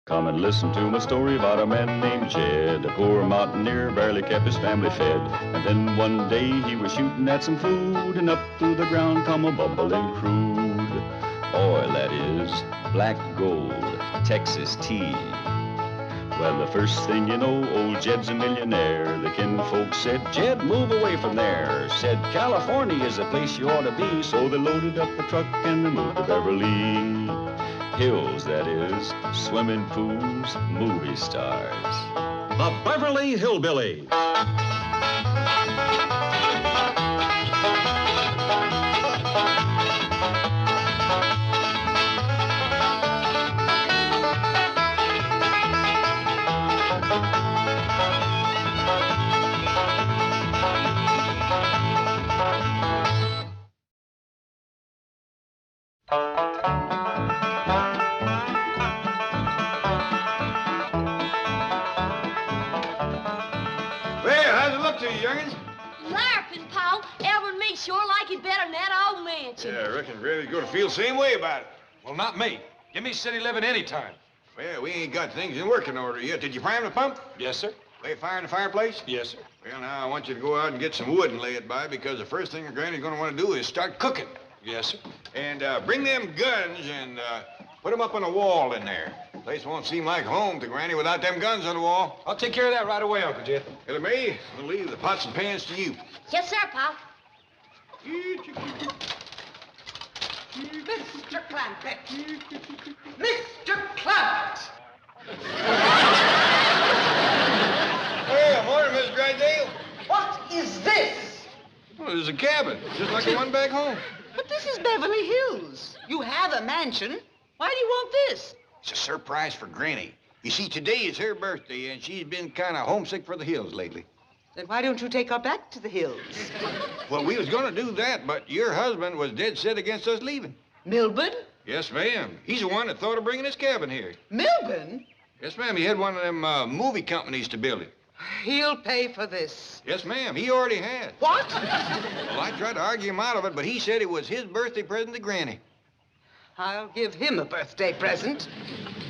Come and listen to my story about a man named Jed. A poor mountaineer barely kept his family fed. And then one day he was shooting at some food, and up through the ground come a bubbling crude oil, that is, black gold, Texas tea. Well, the first thing you know, old Jed's a millionaire. The kinfolk said, Jed, move away from there. Said, California is the place you ought to be. So they loaded up the truck and they moved to Beverly Hills, that is, swimming pools, movie stars. The Beverly Hillbillies. Sure like it better than that old mansion. Yeah, I reckon Granny's gonna feel the same way about it. Well, not me. Give me city living anytime. Well, we ain't got things in working order yet. Did you prime the pump? Yes, sir. Lay a fire in the fireplace? Yes, sir. Well, now, I want you to go out and get some wood and lay it by, because the first thing your Granny's gonna want to do is start cooking. Yes, sir. And bring them guns and put them up on a wall in there. The place won't seem like home to Granny without them guns on the wall. I'll take care of that right away, Uncle Jed. Ellie Mae, we'll leave the pots and pans to you. Yes, sir, Pop. Mr. Clampetts! Mr. Clampetts! Well, morning, Miss Drysdale. What is this? Well, there's a cabin, just like the one back home. But this is Beverly Hills. You have a mansion. Why do you want this? It's a surprise for Granny. You see, today is her birthday, and she's been kind of homesick for the hills lately. Then why don't you take her back to the hills? Well, we was gonna do that, but your husband was dead set against us leaving. Milburn? Yes, ma'am. He's the one that thought of bringing his cabin here. Milburn? Yes, ma'am. He had one of them movie companies to build it. He'll pay for this. Yes, ma'am. He already had. What? Well, I tried to argue him out of it, but he said it was his birthday present to Granny. I'll give him a birthday present.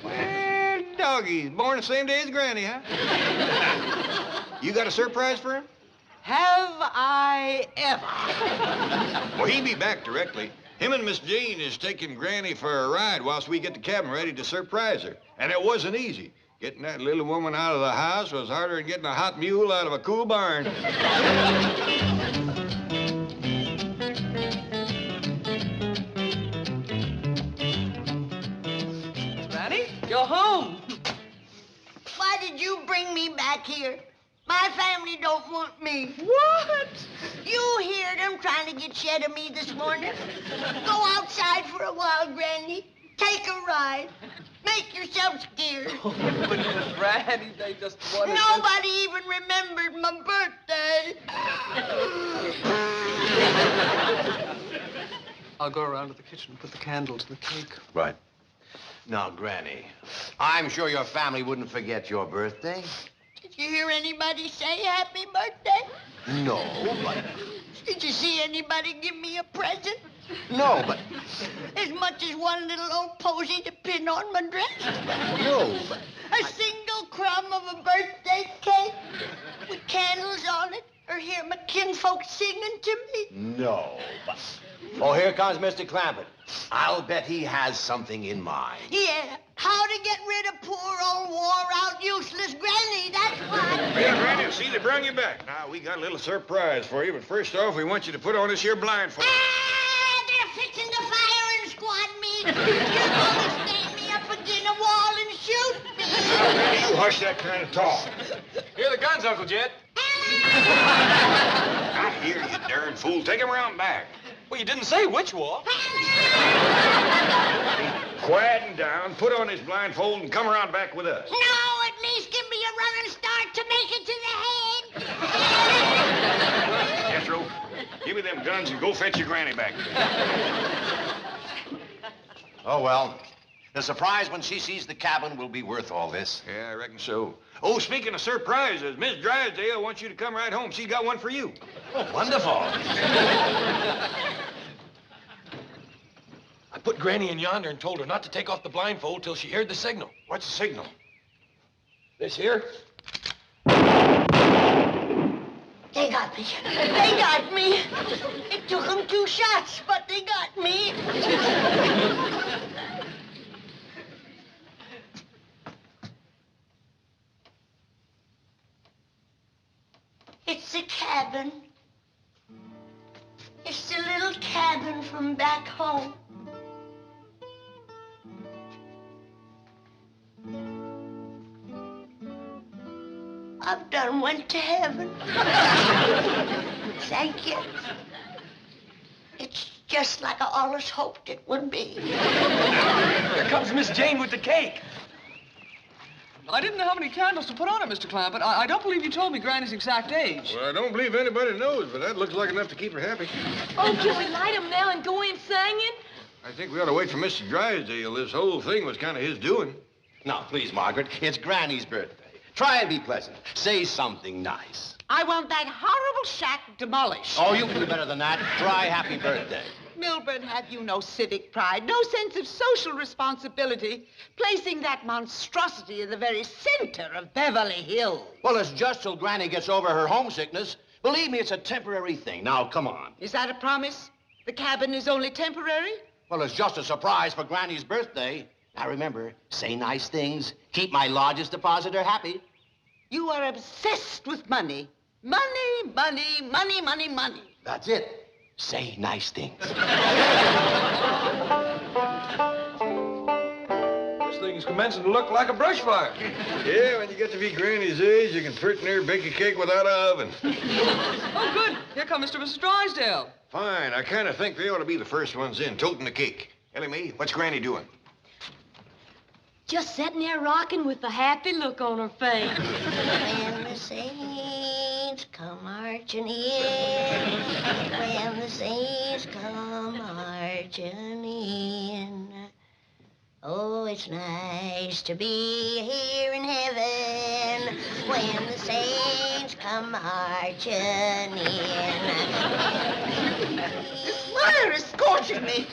Well, doggy, he's born the same day as Granny, huh? You got a surprise for him? Have I ever? Well, he'll be back directly. Him and Miss Jane is taking Granny for a ride whilst we get the cabin ready to surprise her. And it wasn't easy. Getting that little woman out of the house was harder than getting a hot mule out of a cool barn. Granny, you're home. Why did you bring me back here? My family don't want me. What? You heard them trying to get shed of me this morning. Go outside for a while, Granny. Take a ride. Make yourself scared. Oh, but Granny, they just wanted Nobody even remembered my birthday. I'll go around to the kitchen and put the candles in the cake. Right. Now, Granny, I'm sure your family wouldn't forget your birthday. Did you hear anybody say happy birthday? No, but... Did you see anybody give me a present? No, but... As much as one little old posy to pin on my dress? No, but... A single crumb of a birthday cake with candles on it? Or hear my kinfolk singing to me? No, but... Oh, here comes Mr. Clampett. I'll bet he has something in mind. Yeah, how to get rid of poor old wore-out, useless Granny, that's why. Well, Granny, see, they brung you back. Now, we got a little surprise for you, but first off, we want you to put on this here blindfold. Ah, they're fixing the fire and squad me. You're gonna stand me up against a wall and shoot me. Now, Granny, you hush that kind of talk. Here are the guns, Uncle Jed. I hear you, darn fool. Take him around back. Well, you didn't say which wall. Quiet and down, put on his blindfold, and come around back with us. No, at least give me a running start to make it to the head. Jethro, give me them guns and go fetch your Granny back. Oh, well. The surprise when she sees the cabin will be worth all this. Yeah, I reckon so. Oh, speaking of surprises, Miss Drysdale wants you to come right home. She's got one for you. Oh, wonderful. I put Granny in yonder and told her not to take off the blindfold till she heard the signal. What's the signal? This here? They got me. They got me. It took them 2 shots, but they got me. It's the cabin. It's the little cabin from back home. I've done went to heaven. Thank you. It's just like I always hoped it would be. Here comes Miss Jane with the cake. I didn't know how many candles to put on it, Mr. Clampett. I don't believe you told me Granny's exact age. Well, I don't believe anybody knows, but that looks like enough to keep her happy. Oh, can we light 'em now and go in singing? I think we ought to wait for Mr. Drysdale. This whole thing was kind of his doing. Now, please, Margaret, it's Granny's birthday. Try and be pleasant. Say something nice. I want that horrible shack demolished. Oh, you can do better than that. Try happy birthday. Milburn, have you no civic pride, no sense of social responsibility, placing that monstrosity in the very center of Beverly Hills? Well, it's just till Granny gets over her homesickness. Believe me, it's a temporary thing. Now, come on. Is that a promise? The cabin is only temporary? Well, it's just a surprise for Granny's birthday. Now, remember, say nice things. Keep my largest depositor happy. You are obsessed with money. Money, money, money, money, money. That's it. Say nice things. This thing's commencing to look like a brush fire. Yeah, when you get to be Granny's age, you can pretty near bake a cake without an oven. Oh, good. Here come Mr. and Mrs. Drysdale. Fine. I kind of think they ought to be the first ones in, toting the cake. Ellie Mae, what's Granny doing? Just sitting there rocking with a happy look on her face. When the saints come marching in, when the saints come marching in, oh, it's nice to be here in heaven when the saints come marching in. This fire is scorching me.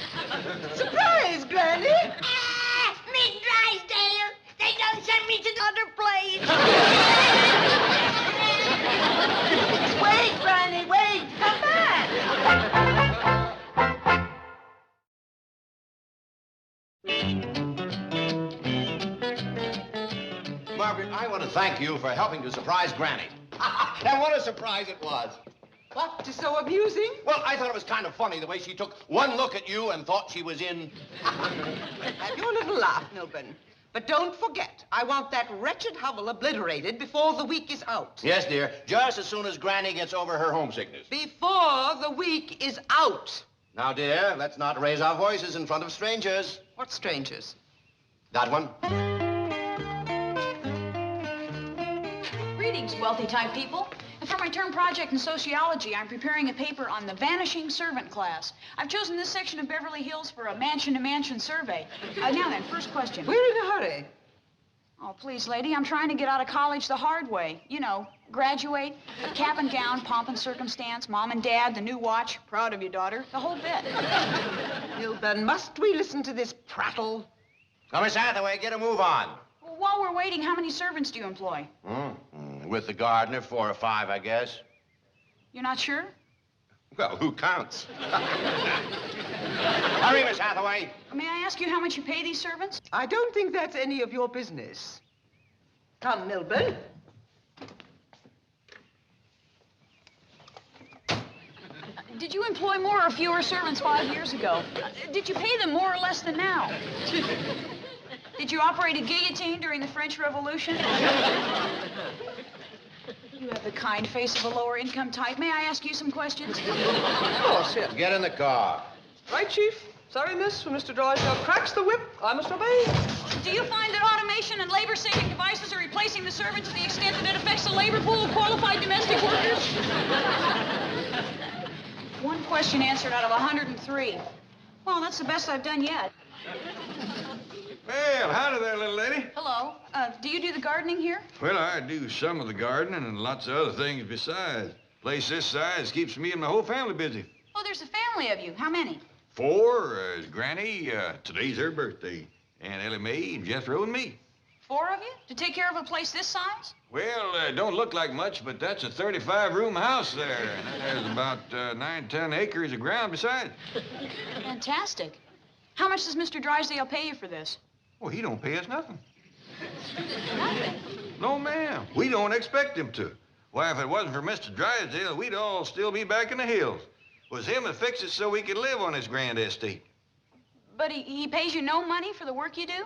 Surprise, Granny. Miss Drysdale, they done sent me to the other place. Wait, Granny, wait. Come back. Margaret, I want to thank you for helping to surprise Granny. And what a surprise it was. What is so amusing? Well, I thought it was kind of funny the way she took one look at you and thought she was in... Have your little laugh, Milburn. But don't forget, I want that wretched hovel obliterated before the week is out. Yes, dear. Just as soon as Granny gets over her homesickness. Before the week is out. Now, dear, let's not raise our voices in front of strangers. What strangers? That one? Greetings, wealthy-type people. And for my term project in sociology, I'm preparing a paper on the vanishing servant class. I've chosen this section of Beverly Hills for a mansion-to-mansion survey. Now then, first question. We're in a hurry. Oh, please, lady, I'm trying to get out of college the hard way. You know, graduate, cap and gown, pomp and circumstance, mom and dad, the new watch, proud of you, daughter, the whole bit. Milburn, must we listen to this prattle? Now, Miss Hathaway, get a move on. Well, while we're waiting, how many servants do you employ? With the gardener, 4 or 5, I guess. You're not sure? Well, who counts? Hurry, Miss Hathaway. May I ask you how much you pay these servants? I don't think that's any of your business. Come, Milburn. Did you employ more or fewer servants 5 years ago? Did you pay them more or less than now? Did you operate a guillotine during the French Revolution? You have the kind face of a lower income type. May I ask you some questions? Of course, yes. Get in the car. Right, Chief? Sorry, miss. When Mr. Drysdale cracks the whip, I must obey. Do you find that automation and labor-saving devices are replacing the servant to the extent that it affects the labor pool of qualified domestic workers? One question answered out of 103. Well, that's the best I've done yet. Well, howdy there, little lady. Hello. Do you do the gardening here? Well, I do some of the gardening and lots of other things besides. Place this size keeps me and my whole family busy. Oh, there's a family of you. How many? 4, Granny, today's her birthday. And Ellie Mae and Jethro and me. 4 of you? To take care of a place this size? Well, don't look like much, but that's a 35-room house there. And there's about 9, 10 acres of ground besides. Fantastic. How much does Mr. Drysdale pay you for this? Well, he don't pay us nothing. Nothing. No, ma'am. We don't expect him to. Why, if it wasn't for Mr. Drysdale, we'd all still be back in the hills. It was him that fixed it so we could live on his grand estate. But he pays you no money for the work you do?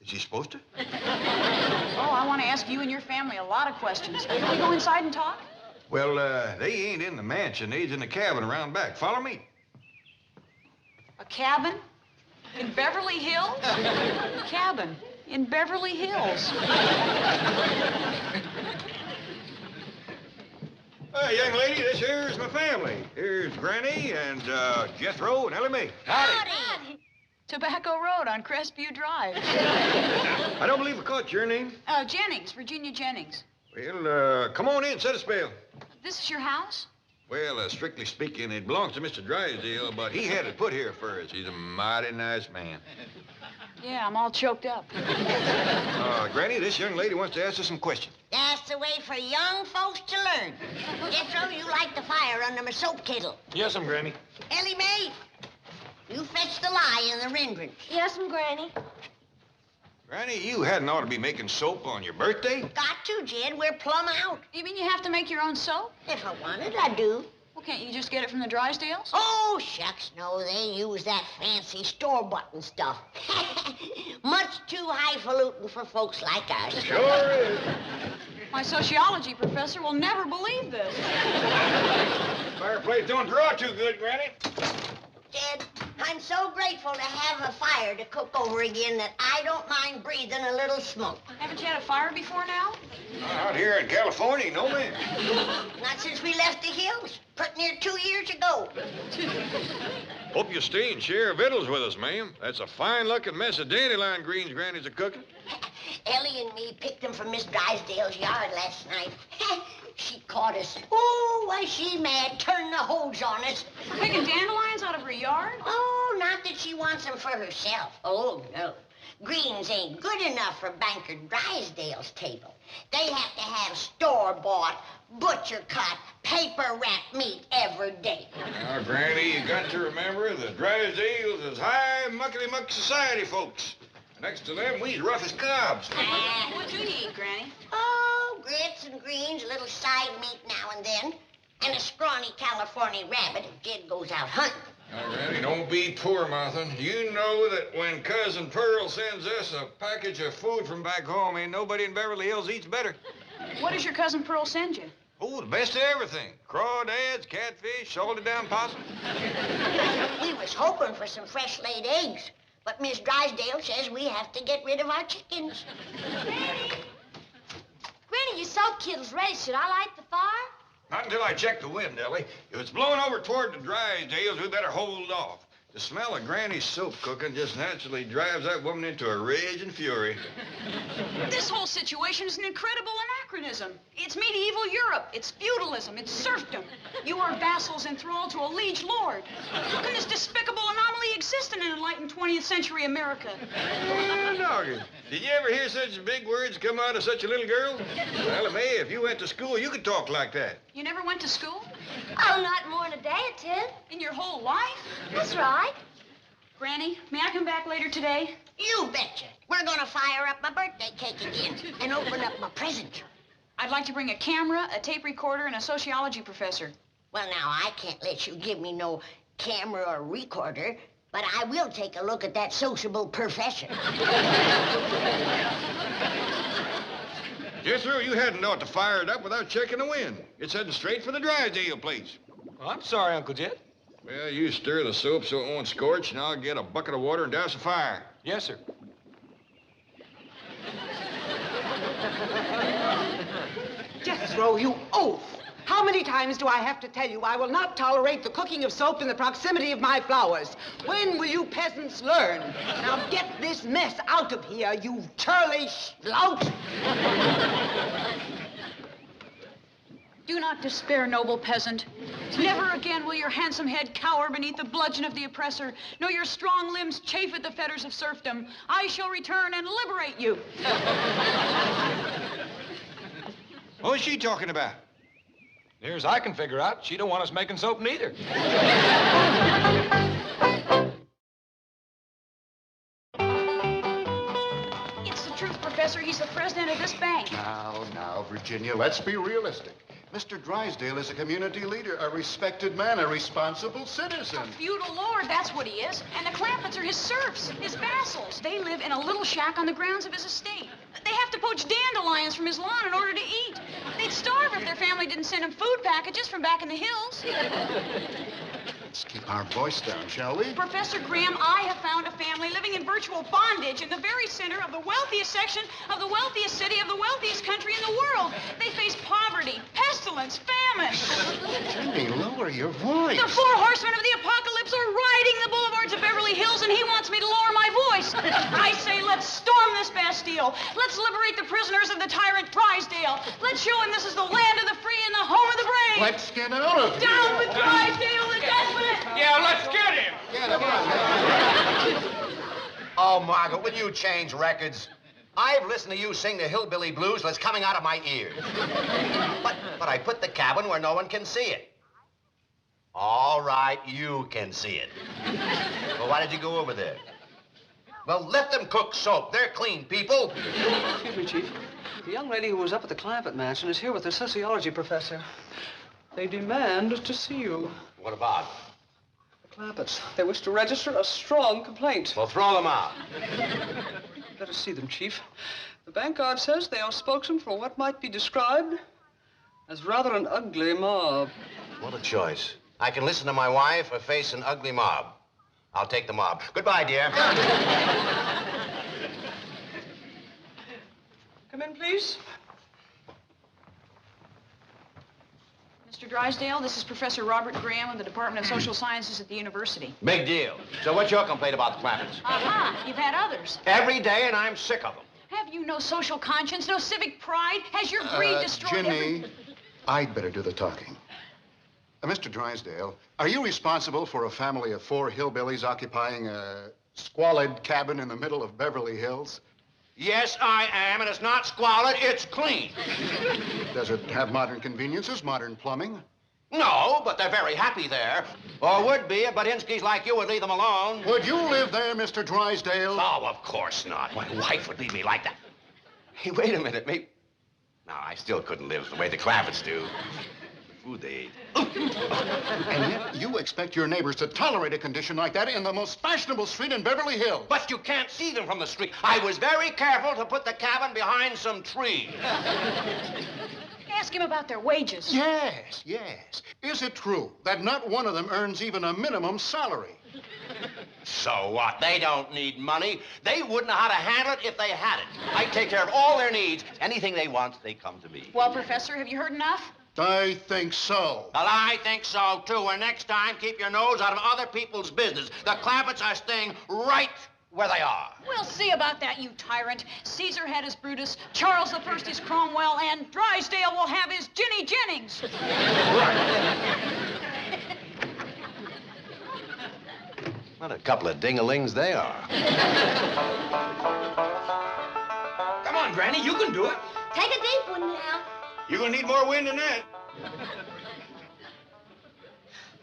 Is he supposed to? Oh, I want to ask you and your family a lot of questions. Can we go inside and talk? Well, they ain't in the mansion. They's in the cabin around back. Follow me. A cabin? In Beverly Hills? Cabin in Beverly Hills. Young lady, this here's my family. Here's Granny and Jethro and Ellie Mae. Howdy. Tobacco Road on Crestview Drive. I don't believe I caught your name. Jennings, Virginia Jennings. Well, come on in, set a spell. This is your house? Well, strictly speaking, it belongs to Mr. Drysdale, but he had it put here for us. He's a mighty nice man. Yeah, I'm all choked up. Granny, this young lady wants to ask us some questions. That's the way for young folks to learn. Jethro, you light the fire under my soap kettle. Yes, Granny. Ellie Mae, you fetch the lye in the rendering. Yes'm, Granny. Granny, you hadn't ought to be making soap on your birthday. Got to, Jed. We're plumb out. You mean you have to make your own soap? If I wanted, I do. Well, can't you just get it from the Drysdales? Oh, shucks, no. They use that fancy store-bought stuff. Much too highfalutin for folks like us. Sure is. My sociology professor will never believe this. Fireplace don't draw too good, Granny. Jed, I'm so grateful to have a fire to cook over again that I don't mind breathing a little smoke. Haven't you had a fire before now? Out here in California, no man. Not since we left the hills, pretty near 2 years ago. Hope you stay and share victuals with us, ma'am. That's a fine-looking mess of dandelion greens Granny's a-cooking. Ellie and me picked them from Miss Drysdale's yard last night. She caught us. Oh, was she mad, turned the hose on us. Picking dandelions out of her yard? Oh, not that she wants them for herself. Oh, no. Greens ain't good enough for Banker Drysdale's table. They have to have store-bought, butcher-cut, paper-wrapped meat every day. Now, Granny, you got to remember the Drysdales is high muckety-muck society folks. Next to them, we's rough as cobs. What do you eat, Granny? Oh, grits and greens, a little side meat now and then, and a scrawny California rabbit if Jed goes out hunting. Now, Granny, don't be poor mouthin'. You know that when Cousin Pearl sends us a package of food from back home, ain't nobody in Beverly Hills eats better. What does your cousin Pearl send you? Oh, the best of everything. Crawdads, catfish, salted down possum. We was hoping for some fresh-laid eggs, but Miss Drysdale says we have to get rid of our chickens. Granny, your soap kettle's ready. Should I light the fire? Not until I check the wind, Ellie. If it's blowing over toward the Drysdales, we better hold off. The smell of Granny's soap cooking just naturally drives that woman into a rage and fury. This whole situation is an incredible anachronism. It's medieval Europe. It's feudalism. It's serfdom. You are vassals enthralled to a liege lord. How can this despicable anomaly exist in an enlightened 20th century America? Doggy. Did you ever hear such big words come out of such a little girl? Well, May, if you went to school, you could talk like that. You never went to school? Oh, not more than a day or two. In your whole life? That's right. Granny, may I come back later today? You betcha. We're gonna fire up my birthday cake again and open up my present. I'd like to bring a camera, a tape recorder, and a sociology professor. Well, now, I can't let you give me no camera or recorder, but I will take a look at that sociable professor. Jethro, you hadn't ought to fire it up without checking the wind. It's heading straight for the Drysdale place. Oh, I'm sorry, Uncle Jed. Well, you stir the soap so it won't scorch, and I'll get a bucket of water and douse the fire. Yes, sir. Jethro, you oaf! How many times do I have to tell you I will not tolerate the cooking of soap in the proximity of my flowers? When will you peasants learn? Now get this mess out of here, you churlish lout! Do not despair, noble peasant. Never again will your handsome head cower beneath the bludgeon of the oppressor, nor your strong limbs chafe at the fetters of serfdom. I shall return and liberate you. What was she talking about? Near as I can figure out, she don't want us making soap neither. It's the truth, Professor. He's the president of this bank. Now, Virginia, let's be realistic. Mr. Drysdale is a community leader, a respected man, a responsible citizen. A feudal lord, that's what he is. And the Clampetts are his serfs, his vassals. They live in a little shack on the grounds of his estate. They have to poach dandelions from his lawn in order to eat. They'd starve if their family didn't send them food packages from back in the hills. Let's keep our voice down, shall we? Professor Graham, I have found a family living in virtual bondage in the very center of the wealthiest section of the wealthiest city of the wealthiest country in the world. They face poverty, pestilence, famine. Jenny, lower your voice. The four horsemen of the apocalypse are riding the boulevards of Beverly Hills, and he wants me to lower my voice. I say, let's storm this Bastille. Let's liberate the prisoners of the tyrant Drysdale. Let's show him this is the land of the free and the home of the brave. Let's get out of here. Down with Drysdale, the despot! Yeah, let's get him. Oh, Margaret, will you change records? I've listened to you sing the hillbilly blues till it's coming out of my ears. But I put the cabin where no one can see it. All right, you can see it. Well, why did you go over there? Well, let them cook soap. They're clean people. Excuse me, Chief. The young lady who was up at the Clampett mansion is here with the sociology professor. They demand to see you. What about? The Clampetts. They wish to register a strong complaint. Well, throw them out. Let us see them, Chief. The bank guard says they are spokesmen for what might be described as rather an ugly mob. What a choice. I can listen to my wife or face an ugly mob. I'll take the mob. Goodbye, dear. Come in, please. Mr. Drysdale, this is Professor Robert Graham of the Department of Social Sciences at the university. Big deal. So what's your complaint about the Clampetts? Aha, you've had others. Every day, and I'm sick of them. Have you no social conscience, no civic pride? Has your greed destroyed Ginny, I'd better do the talking. Mr. Drysdale, are you responsible for a family of 4 hillbillies occupying a squalid cabin in the middle of Beverly Hills? Yes, I am, and it's not squalid, it's clean. Does it have modern conveniences, modern plumbing? No, but they're very happy there. Or would be if Badinsky's like you would leave them alone. Would you live there, Mr. Drysdale? Oh, of course not. My wife would leave me like that. Hey, wait a minute, maybe... No, I still couldn't live the way the Clampetts do. The food they eat. And yet you expect your neighbors to tolerate a condition like that in the most fashionable street in Beverly Hills. But you can't see them from the street. I was very careful to put the cabin behind some trees. Ask him about their wages. Yes. Is it true that not one of them earns even a minimum salary? So what? They don't need money. They wouldn't know how to handle it if they had it. I take care of all their needs. Anything they want, they come to me. Well, Professor, have you heard enough? I think so. Well, I think so, too. And next time, keep your nose out of other people's business. The Clampetts are staying right where they are. We'll see about that, you tyrant. Caesar had his Brutus, Charles I is Cromwell, and Drysdale will have his Ginny Jennings. What a couple of ding-a-lings they are. Come on, Granny, you can do it. Take a deep one now. You're gonna need more wind than that.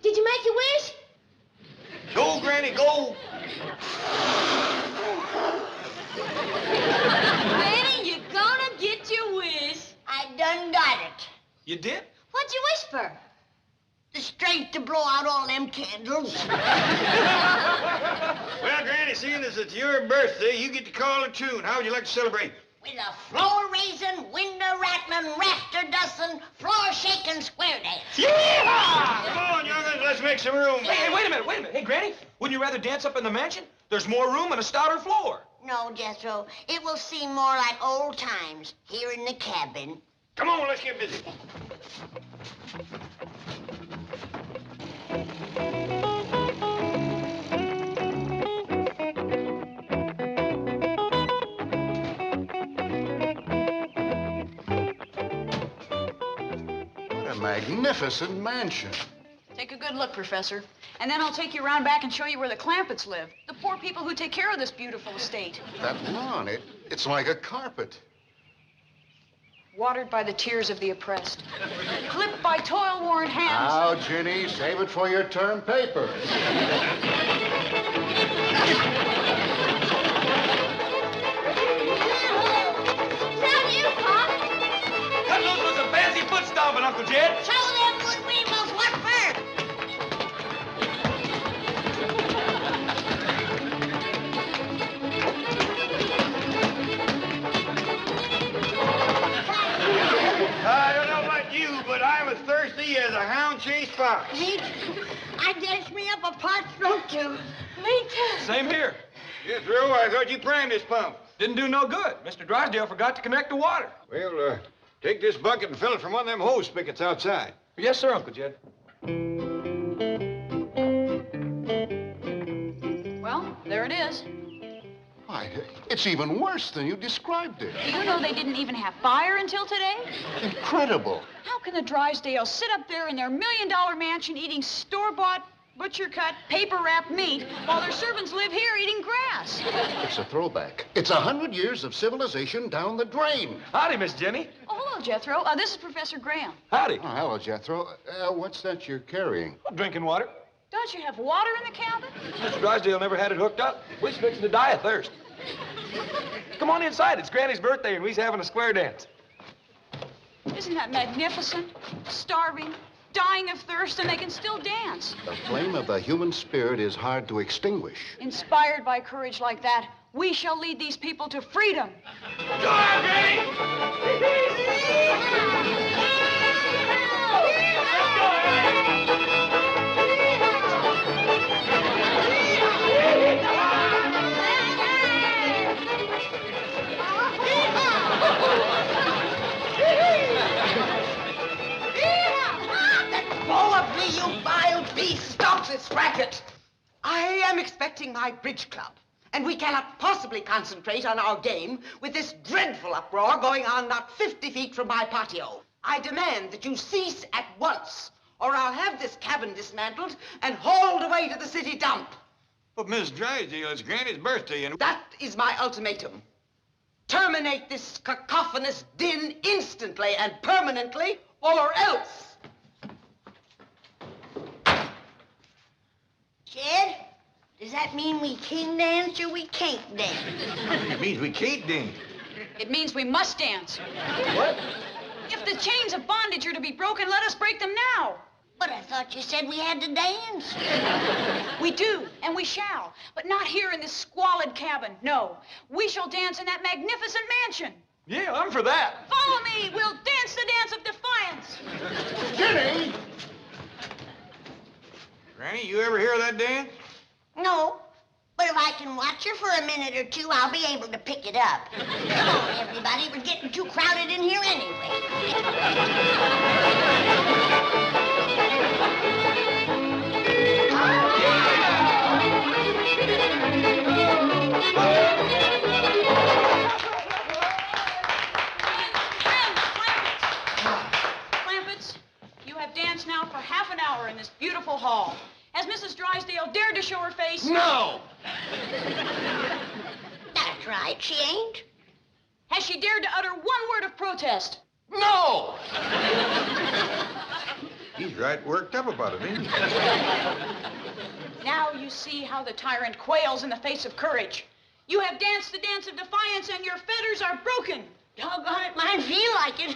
Did you make your wish? Go, Granny, go. Granny, you're gonna get your wish. I done got it. You did? What'd you wish for? The strength to blow out all them candles. Well, Granny, seeing as it's your birthday, you get to call a tune. How would you like to celebrate? With a floor raising, window rattling, rafter dusting, floor shaking, square dance. Yeehaw! Come on, young'uns, let's make some room. Hey, wait a minute. Hey, Granny, wouldn't you rather dance up in the mansion? There's more room and a stouter floor. No, Jethro, it will seem more like old times here in the cabin. Come on, let's get busy. What a magnificent mansion. Take a good look, Professor. And then I'll take you around back and show you where the Clampetts live. The poor people who take care of this beautiful estate. That lawn, it's like a carpet. Watered by the tears of the oppressed. Clipped by toil-worn hands. Now, Ginny, save it for your term paper. Cut loose with some fancy foot stomping, Uncle Jed. Show them good weevils what for. I don't know about you, but I'm as thirsty as a hound chased fox. Me too. I danced me up a parched throat too. Me too. Same here. Yes, Drew, I thought you primed this pump. Didn't do no good. Mr. Drysdale forgot to connect the water. Well, take this bucket and fill it from one of them hose spigots outside. Yes, sir, Uncle Jed. Well, there it is. Why, it's even worse than you described it. Did you know they didn't even have fire until today? Incredible. How can the Drysdales sit up there in their million-dollar mansion eating store-bought, butcher-cut, paper-wrapped meat while their servants live here eating grass? It's a throwback. It's 100 years of civilization down the drain. Howdy, Miss Jenny. Oh, hello, Jethro. This is Professor Graham. Howdy. Oh, hello, Jethro. What's that you're carrying? Drinking water. Don't you have water in the cabin? Mr. Drysdale never had it hooked up. We's fixing to die of thirst. Come on inside. It's Granny's birthday, and we's having a square dance. Isn't that magnificent? Starving, dying of thirst, and they can still dance. The flame of the human spirit is hard to extinguish. Inspired by courage like that, we shall lead these people to freedom. Go on, Granny! Blow up me, you vile beast! Stop this racket! I am expecting my bridge club, and we cannot possibly concentrate on our game with this dreadful uproar going on not 50 feet from my patio. I demand that you cease at once, or I'll have this cabin dismantled and hauled away to the city dump. But, Miss Drysdale, it's Granny's birthday, and... That is my ultimatum. Terminate this cacophonous din instantly and permanently, or else. Jed, does that mean we can dance or we can't dance? It means we can't dance. It means we must dance. What? If the chains of bondage are to be broken, let us break them now. But I thought you said we had to dance. We do, and we shall. But not here in this squalid cabin, no. We shall dance in that magnificent mansion. Yeah, I'm for that. Follow me. We'll dance the dance of defiance. Ginny! Granny, you ever hear that dance? No, but if I can watch her for a minute or two, I'll be able to pick it up. Come on, everybody. We're getting too crowded in here anyway. Clampetts, you have danced now for half an hour in this beautiful hall. Has Mrs. Drysdale dared to show her face? No! That's right, she ain't. Has she dared to utter one word of protest? No! He's right worked up about it, ain't he? Now you see how the tyrant quails in the face of courage. You have danced the dance of defiance, and your fetters are broken. Doggone it, mine feel like it.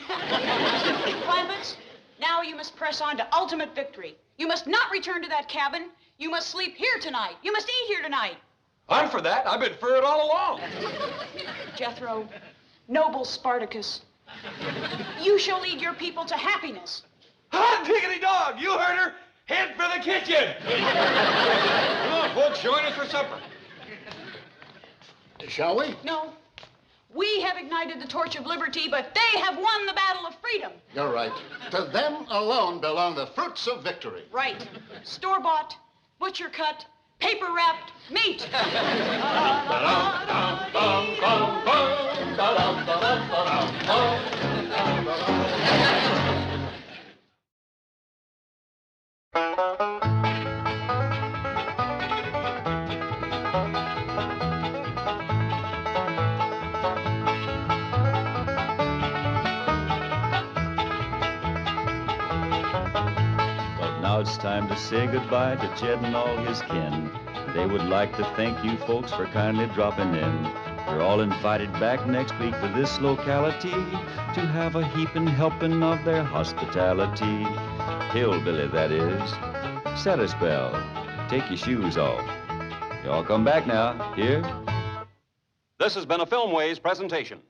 Clampetts, now you must press on to ultimate victory. You must not return to that cabin. You must sleep here tonight. You must eat here tonight. I'm for that. I've been for it all along. Jethro, noble Spartacus, you shall lead your people to happiness. Hot diggity dog, you heard her. Head for the kitchen. Come on, folks, join us for supper. Shall we? No, we have ignited the torch of liberty, but they have won the battle of freedom. You're right. To them alone belong the fruits of victory. Right. Store-bought, butcher-cut, paper-wrapped meat. it's time to say goodbye to Jed and all his kin. They would like to thank you folks for kindly dropping in. You're all invited back next week to this locality to have a heaping helping of their hospitality. Hillbilly, that is. Set a spell. Take your shoes off. You all come back now. Here? This has been a Filmways presentation.